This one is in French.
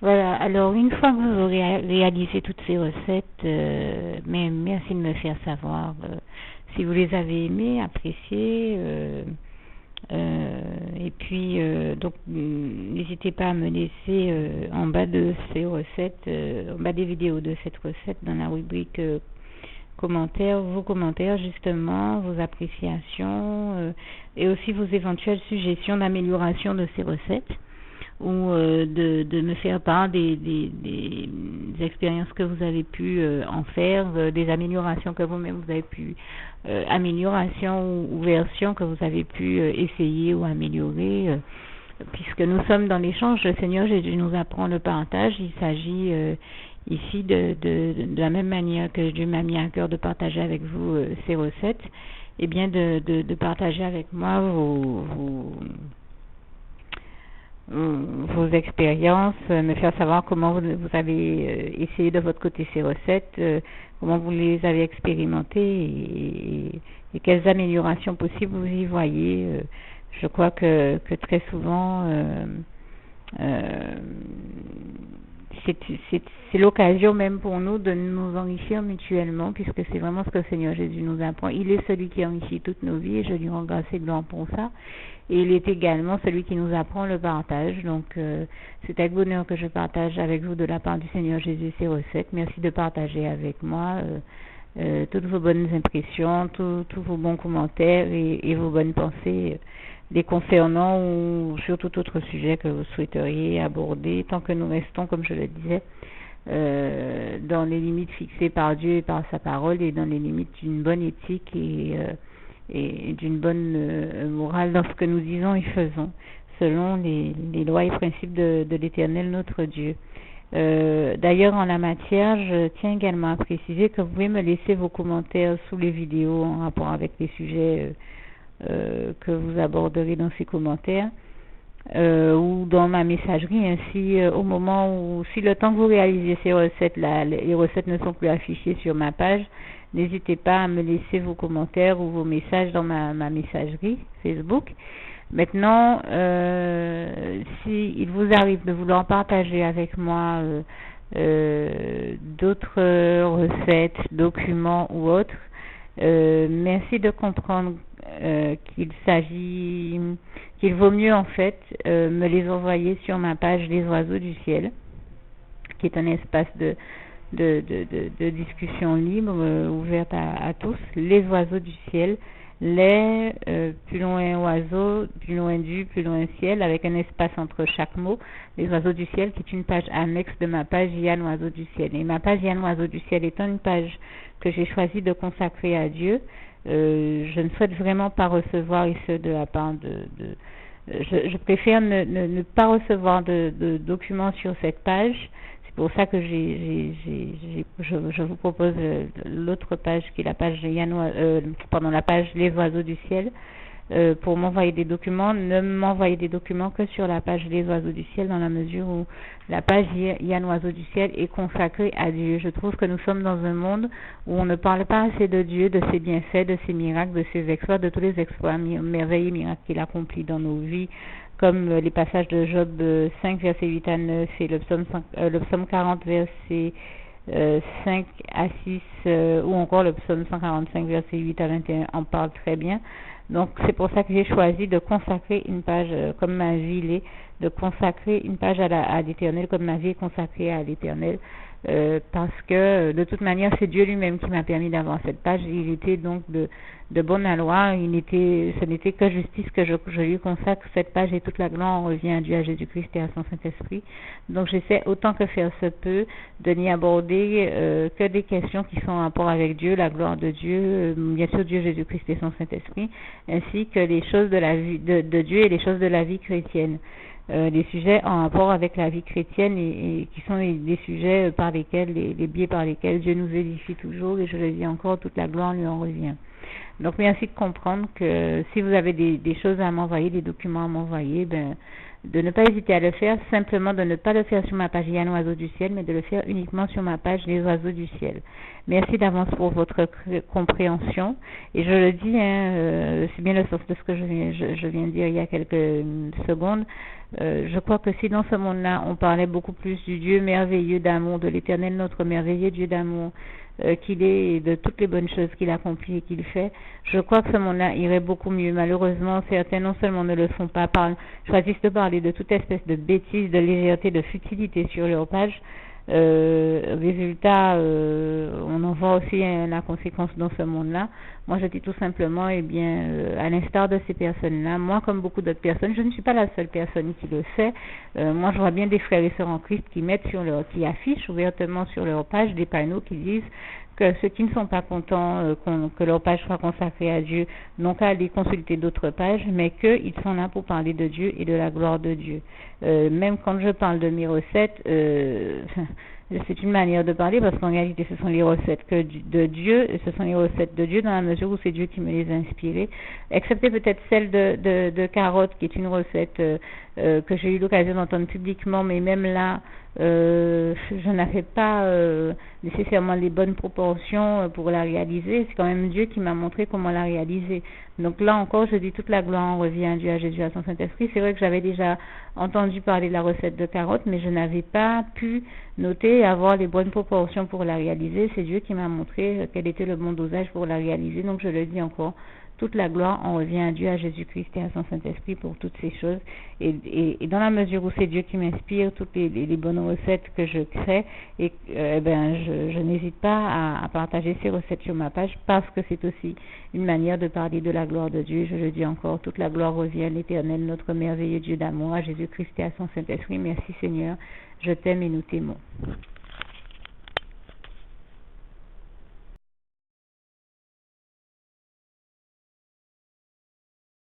Voilà, alors une fois que vous aurez réalisé toutes ces recettes, mais merci de me faire savoir si vous les avez aimées, appréciées. Et puis, donc, n'hésitez pas à me laisser en bas de ces recettes, en bas des vidéos de cette recette, dans la rubrique commentaires, vos commentaires justement, vos appréciations et aussi vos éventuelles suggestions d'amélioration de ces recettes ou de me faire part des expériences que vous avez pu en faire, des améliorations que vous-même vous avez pu, améliorations ou versions que vous avez pu essayer ou améliorer. Puisque nous sommes dans l'échange, le Seigneur Jésus nous apprend le partage. Il s'agit ici de la même manière que Dieu m'a mis à cœur de partager avec vous ces recettes, et bien de partager avec moi vos expériences, me faire savoir comment vous avez essayé de votre côté ces recettes, comment vous les avez expérimentées et quelles améliorations possibles vous y voyez. Je crois que très souvent, c'est l'occasion même pour nous de nous enrichir mutuellement, puisque c'est vraiment ce que le Seigneur Jésus nous apprend. Il est celui qui enrichit toutes nos vies et je lui rends grâce et gloire pour ça. Et il est également celui qui nous apprend le partage. Donc c'est avec bonheur que je partage avec vous de la part du Seigneur Jésus ces recettes. Merci de partager avec moi toutes vos bonnes impressions, tous vos bons commentaires et vos bonnes pensées les concernant ou sur tout autre sujet que vous souhaiteriez aborder, tant que nous restons, comme je le disais, dans les limites fixées par Dieu et par sa parole et dans les limites d'une bonne éthique et d'une bonne morale dans ce que nous disons et faisons, selon les lois et principes de l'Éternel notre Dieu. D'ailleurs, en la matière, je tiens également à préciser que vous pouvez me laisser vos commentaires sous les vidéos en rapport avec les sujets que vous aborderez dans ces commentaires ou dans ma messagerie. Ainsi, au moment où, si le temps que vous réalisez ces recettes-là, les recettes ne sont plus affichées sur ma page, n'hésitez pas à me laisser vos commentaires ou vos messages dans ma messagerie Facebook. Maintenant, si il vous arrive de vouloir partager avec moi d'autres recettes, documents ou autres, merci de comprendre qu'il vaut mieux en fait me les envoyer sur ma page Les Oiseaux du Ciel, qui est un espace de discussion libre, ouverte à tous. Les Oiseaux du Ciel, les plus loin oiseaux, plus loin du, plus loin ciel, avec un espace entre chaque mot. Les Oiseaux du Ciel, qui est une page annexe de ma page Yann Oiseau du Ciel. Et ma page Yann Oiseau du Ciel étant une page que j'ai choisi de consacrer à Dieu, je ne souhaite vraiment pas recevoir, et ce de la part je préfère ne pas recevoir de documents sur cette page. C'est pour ça que je vous propose l'autre page qui est la page la page Les Oiseaux du Ciel. Pour m'envoyer des documents, ne m'envoyer des documents que sur la page Les Oiseaux du Ciel, dans la mesure où la page Yann Oiseau du Ciel est consacrée à Dieu. Je trouve que nous sommes dans un monde où on ne parle pas assez de Dieu, de ses bienfaits, de ses miracles, de ses exploits, de tous les exploits, merveilles et miracles qu'il accomplit dans nos vies, comme les passages de Job 5, versets 8 à 9 et le psaume 40, versets 5 à 6, ou encore le psaume 145, versets 8 à 21 en parle très bien. Donc c'est pour ça que j'ai choisi de consacrer une page comme ma vie l'est, de consacrer une page à l'Éternel comme ma vie est consacrée à l'Éternel, parce que de toute manière c'est Dieu lui-même qui m'a permis d'avoir cette page. Il était donc de bonne loi, ce n'était que justice que je lui consacre cette page, et toute la gloire revient à Dieu, à Jésus-Christ et à son Saint-Esprit. Donc j'essaie autant que faire se peut de n'y aborder que des questions qui sont en rapport avec Dieu, la gloire de Dieu, bien sûr Dieu, Jésus-Christ et son Saint-Esprit, ainsi que les choses de la vie de Dieu et les choses de la vie chrétienne. Les sujets en rapport avec la vie chrétienne et qui sont des sujets par lesquels, les biais par lesquels Dieu nous édifie toujours, et je le dis encore, toute la gloire lui en revient. Donc merci de comprendre que si vous avez des choses à m'envoyer, des documents à m'envoyer, de ne pas hésiter à le faire, simplement de ne pas le faire sur ma page Yann Oiseau du Ciel, mais de le faire uniquement sur ma page Les Oiseaux du Ciel. Merci d'avance pour votre compréhension. Et je le dis, c'est bien le sens de ce que je viens de dire il y a quelques secondes. Je crois que si dans ce monde-là, on parlait beaucoup plus du Dieu merveilleux d'amour, de l'Éternel, notre merveilleux Dieu d'amour, qu'il est et de toutes les bonnes choses qu'il accomplit et qu'il fait, je crois que ce monde-là irait beaucoup mieux. Malheureusement, certains non seulement ne le font pas, choisissent de parler de toute espèce de bêtises, de légèreté, de futilité sur leur page. Résultat, on en voit aussi la conséquence dans ce monde-là. Moi, je dis tout simplement, à l'instar de ces personnes-là, moi, comme beaucoup d'autres personnes, je ne suis pas la seule personne qui le fait. Moi, je vois bien des frères et sœurs en Christ qui affichent ouvertement sur leur page des panneaux qui disent que ceux qui ne sont pas contents que leur page soit consacrée à Dieu n'ont qu'à aller consulter d'autres pages, mais qu'ils sont là pour parler de Dieu et de la gloire de Dieu. Même quand je parle de mes recettes, c'est une manière de parler parce qu'en réalité ce sont les recettes de Dieu, et ce sont les recettes de Dieu dans la mesure où c'est Dieu qui me les a inspirées, excepté peut-être celle de carottes qui est une recette que j'ai eu l'occasion d'entendre publiquement, mais même là je n'avais pas nécessairement les bonnes proportions pour la réaliser. C'est quand même Dieu qui m'a montré comment la réaliser. Donc là encore, je dis toute la gloire en revient à Dieu, à Jésus, à son Saint-Esprit. C'est vrai que j'avais déjà entendu parler de la recette de carottes, mais je n'avais pas pu noter et avoir les bonnes proportions pour la réaliser. C'est Dieu qui m'a montré quel était le bon dosage pour la réaliser. Donc je le dis encore, toute la gloire en revient à Dieu, à Jésus-Christ et à son Saint-Esprit pour toutes ces choses. Et dans la mesure où c'est Dieu qui m'inspire toutes les bonnes recettes que je crée, je n'hésite pas à partager ces recettes sur ma page parce que c'est aussi une manière de parler de la gloire de Dieu. Je le dis encore, toute la gloire revient à l'Éternel, notre merveilleux Dieu d'amour, à Jésus-Christ et à son Saint-Esprit. Merci Seigneur, je t'aime et nous t'aimons.